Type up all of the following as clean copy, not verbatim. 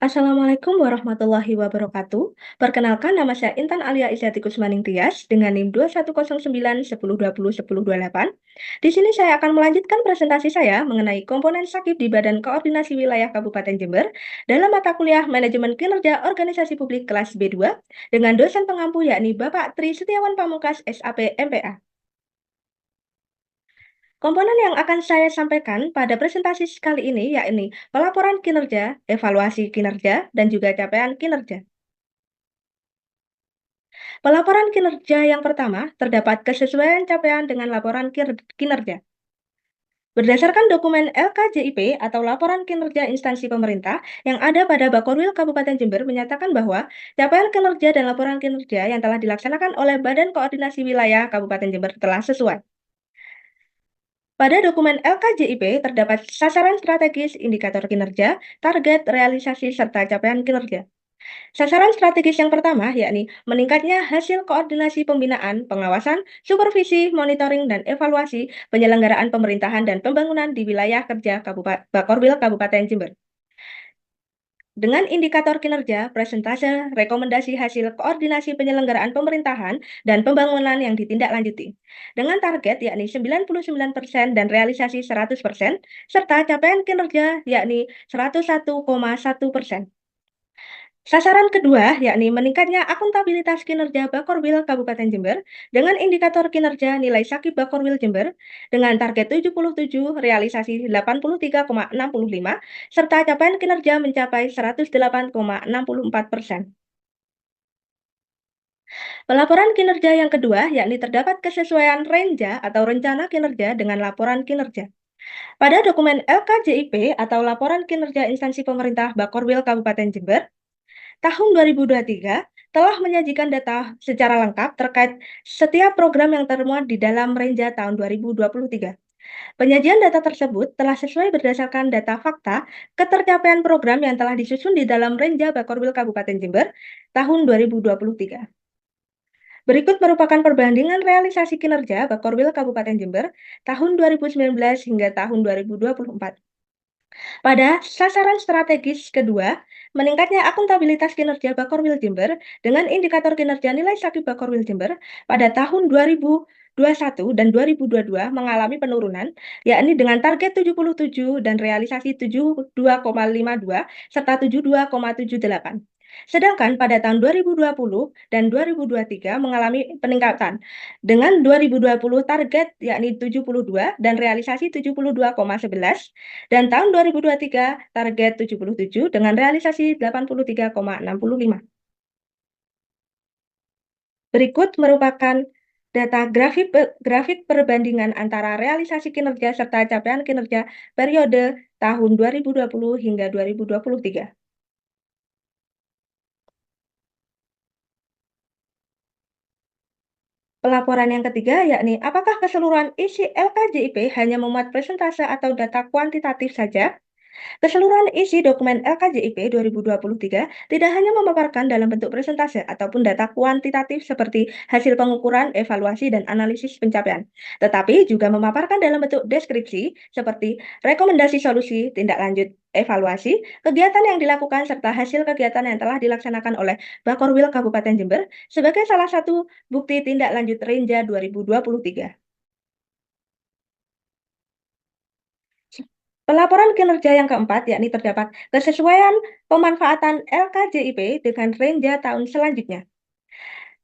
Assalamualaikum warahmatullahi wabarakatuh. Perkenalkan, nama saya Intan Alia Izatikus Maning Tias dengan NIM 2109 1020 1028. Di sini saya akan melanjutkan presentasi saya mengenai komponen sakit di Badan Koordinasi Wilayah Kabupaten Jember dalam mata kuliah Manajemen Kinerja Organisasi Publik kelas B2 dengan dosen pengampu yakni Bapak Tri Setiawan Pamungkas SAP MPA. Komponen yang akan saya sampaikan pada presentasi kali ini yakni pelaporan kinerja, evaluasi kinerja, dan juga capaian kinerja. Pelaporan kinerja yang pertama terdapat kesesuaian capaian dengan laporan kinerja. Berdasarkan dokumen LKJIP atau Laporan Kinerja Instansi Pemerintah yang ada pada Bakorwil Kabupaten Jember menyatakan bahwa capaian kinerja dan laporan kinerja yang telah dilaksanakan oleh Badan Koordinasi Wilayah Kabupaten Jember telah sesuai. Pada dokumen LKJIP terdapat sasaran strategis, indikator kinerja, target, realisasi, serta capaian kinerja. Sasaran strategis yang pertama yakni meningkatnya hasil koordinasi pembinaan, pengawasan, supervisi, monitoring, dan evaluasi penyelenggaraan pemerintahan dan pembangunan di wilayah kerja Bakorwil Kabupaten Jember. Dengan indikator kinerja, presentase, rekomendasi hasil koordinasi penyelenggaraan pemerintahan dan pembangunan yang ditindaklanjuti. Dengan target yakni 99% dan realisasi 100%, serta capaian kinerja yakni 101,1%. Sasaran kedua yakni meningkatnya akuntabilitas kinerja Bakorwil Kabupaten Jember dengan indikator kinerja nilai sakit Bakorwil Jember dengan target 77, realisasi 83,65, serta capaian kinerja mencapai 108,64%. Pelaporan kinerja yang kedua yakni terdapat kesesuaian renja atau rencana kinerja dengan laporan kinerja. Pada dokumen LKJIP atau Laporan Kinerja Instansi Pemerintah Bakorwil Kabupaten Jember, tahun 2023 telah menyajikan data secara lengkap terkait setiap program yang termuat di dalam Renja tahun 2023. Penyajian data tersebut telah sesuai berdasarkan data fakta ketercapaian program yang telah disusun di dalam Renja Bakorwil Kabupaten Jember tahun 2023. Berikut merupakan perbandingan realisasi kinerja Bakorwil Kabupaten Jember tahun 2019 hingga tahun 2024. Pada sasaran strategis kedua, meningkatnya akuntabilitas kinerja Bakorwil Jember dengan indikator kinerja nilai sakit Bakorwil Jember pada tahun 2021 dan 2022 mengalami penurunan, yakni dengan target 77 dan realisasi 72,52 serta 72,78. Sedangkan pada tahun 2020 dan 2023 mengalami peningkatan dengan 2020 target yakni 72 dan realisasi 72,11 dan tahun 2023 target 77 dengan realisasi 83,65. Berikut merupakan data grafik perbandingan antara realisasi kinerja serta capaian kinerja periode tahun 2020 hingga 2023. Pelaporan yang ketiga yakni apakah keseluruhan isi LKJIP hanya memuat presentase atau data kuantitatif saja? Keseluruhan isi dokumen LKJIP 2023 tidak hanya memaparkan dalam bentuk presentase ataupun data kuantitatif seperti hasil pengukuran, evaluasi, dan analisis pencapaian, tetapi juga memaparkan dalam bentuk deskripsi seperti rekomendasi solusi, tindak lanjut, evaluasi, kegiatan yang dilakukan, serta hasil kegiatan yang telah dilaksanakan oleh Bakorwil Kabupaten Jember sebagai salah satu bukti tindak lanjut Renja 2023. Pelaporan kinerja yang keempat, yakni terdapat kesesuaian pemanfaatan LKJIP dengan Renja tahun selanjutnya.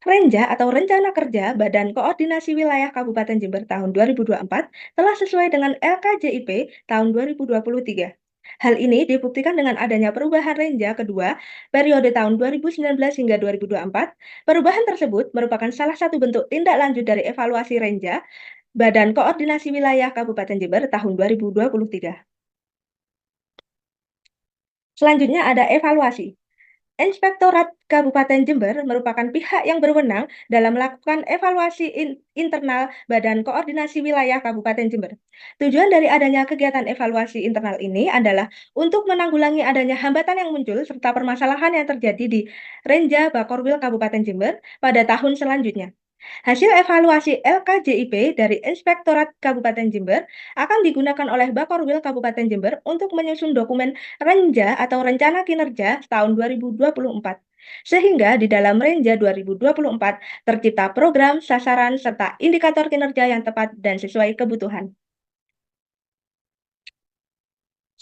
Renja atau Rencana Kerja Badan Koordinasi Wilayah Kabupaten Jember tahun 2024 telah sesuai dengan LKJIP tahun 2023. Hal ini dibuktikan dengan adanya perubahan Renja kedua periode tahun 2019 hingga 2024. Perubahan tersebut merupakan salah satu bentuk tindak lanjut dari evaluasi Renja Badan Koordinasi Wilayah Kabupaten Jember tahun 2023. Selanjutnya ada evaluasi. Inspektorat Kabupaten Jember merupakan pihak yang berwenang dalam melakukan evaluasi internal Badan Koordinasi Wilayah Kabupaten Jember. Tujuan dari adanya kegiatan evaluasi internal ini adalah untuk menanggulangi adanya hambatan yang muncul serta permasalahan yang terjadi di Renja Bakorwil Kabupaten Jember pada tahun selanjutnya. Hasil evaluasi LKJIP dari Inspektorat Kabupaten Jember akan digunakan oleh Bakorwil Kabupaten Jember untuk menyusun dokumen Renja atau Rencana Kinerja tahun 2024. Sehingga di dalam Renja 2024 tercipta program, sasaran, serta indikator kinerja yang tepat dan sesuai kebutuhan.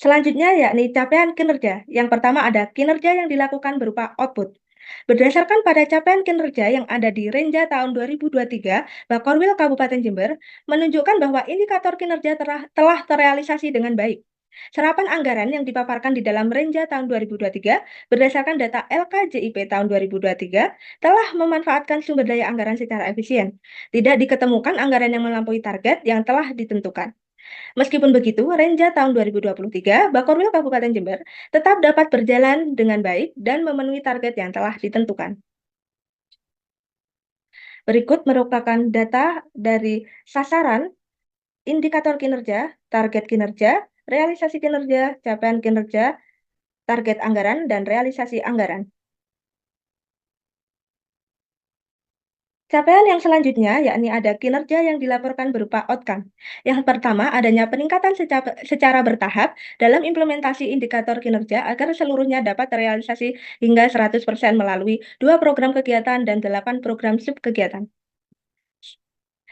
Selanjutnya yakni capaian kinerja. Yang pertama ada kinerja yang dilakukan berupa output. Berdasarkan pada capaian kinerja yang ada di Renja tahun 2023, Bakorwil Kabupaten Jember menunjukkan bahwa indikator kinerja telah terrealisasi dengan baik. Serapan anggaran yang dipaparkan di dalam Renja tahun 2023 berdasarkan data LKJIP tahun 2023 telah memanfaatkan sumber daya anggaran secara efisien. Tidak diketemukan anggaran yang melampaui target yang telah ditentukan. Meskipun begitu, Renja tahun 2023, Bakorwil Kabupaten Jember tetap dapat berjalan dengan baik dan memenuhi target yang telah ditentukan. Berikut merupakan data dari sasaran, indikator kinerja, target kinerja, realisasi kinerja, capaian kinerja, target anggaran, dan realisasi anggaran. Capaian yang selanjutnya yakni ada kinerja yang dilaporkan berupa outcome. Yang pertama, adanya peningkatan secara bertahap dalam implementasi indikator kinerja agar seluruhnya dapat terrealisasi hingga 100% melalui 2 program kegiatan dan 8 program subkegiatan.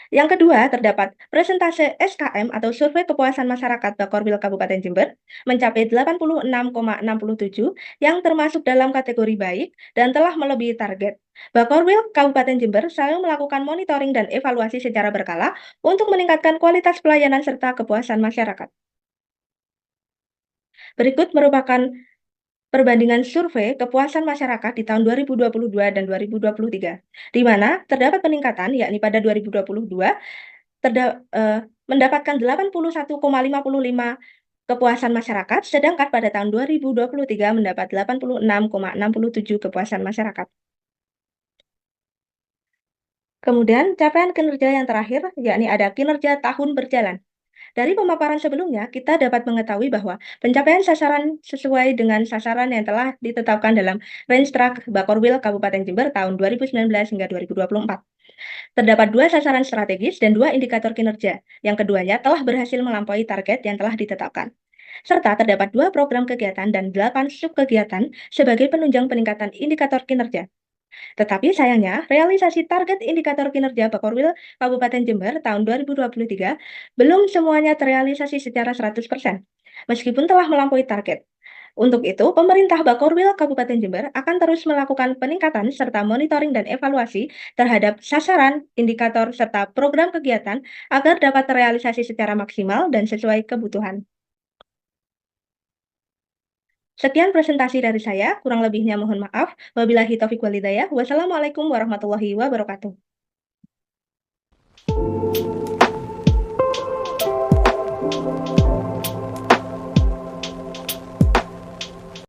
Yang kedua, terdapat presentase SKM atau Survei Kepuasan Masyarakat Bakorwil Kabupaten Jember mencapai 86,67 yang termasuk dalam kategori baik dan telah melebihi target. Bakorwil Kabupaten Jember selalu melakukan monitoring dan evaluasi secara berkala untuk meningkatkan kualitas pelayanan serta kepuasan masyarakat. Berikut merupakan perbandingan survei kepuasan masyarakat di tahun 2022 dan 2023, di mana terdapat peningkatan yakni pada 2022 mendapatkan 81,55 kepuasan masyarakat, sedangkan pada tahun 2023 mendapat 86,67 kepuasan masyarakat. Kemudian capaian kinerja yang terakhir, yakni ada kinerja tahun berjalan. Dari pemaparan sebelumnya, kita dapat mengetahui bahwa pencapaian sasaran sesuai dengan sasaran yang telah ditetapkan dalam Range Track Bakorwil Kabupaten Jember tahun 2019 hingga 2024. Terdapat 2 sasaran strategis dan 2 indikator kinerja. Yang keduanya telah berhasil melampaui target yang telah ditetapkan. Serta terdapat 2 program kegiatan dan 8 subkegiatan sebagai penunjang peningkatan indikator kinerja. Tetapi sayangnya, realisasi target indikator kinerja Bakorwil Kabupaten Jember tahun 2023 belum semuanya terrealisasi secara 100%, meskipun telah melampaui target. Untuk itu, pemerintah Bakorwil Kabupaten Jember akan terus melakukan peningkatan serta monitoring dan evaluasi terhadap sasaran, indikator, serta program kegiatan agar dapat terrealisasi secara maksimal dan sesuai kebutuhan. Sekian presentasi dari saya, kurang lebihnya mohon maaf. Wabillahi taufiq walhidayah. Wassalamualaikum warahmatullahi wabarakatuh.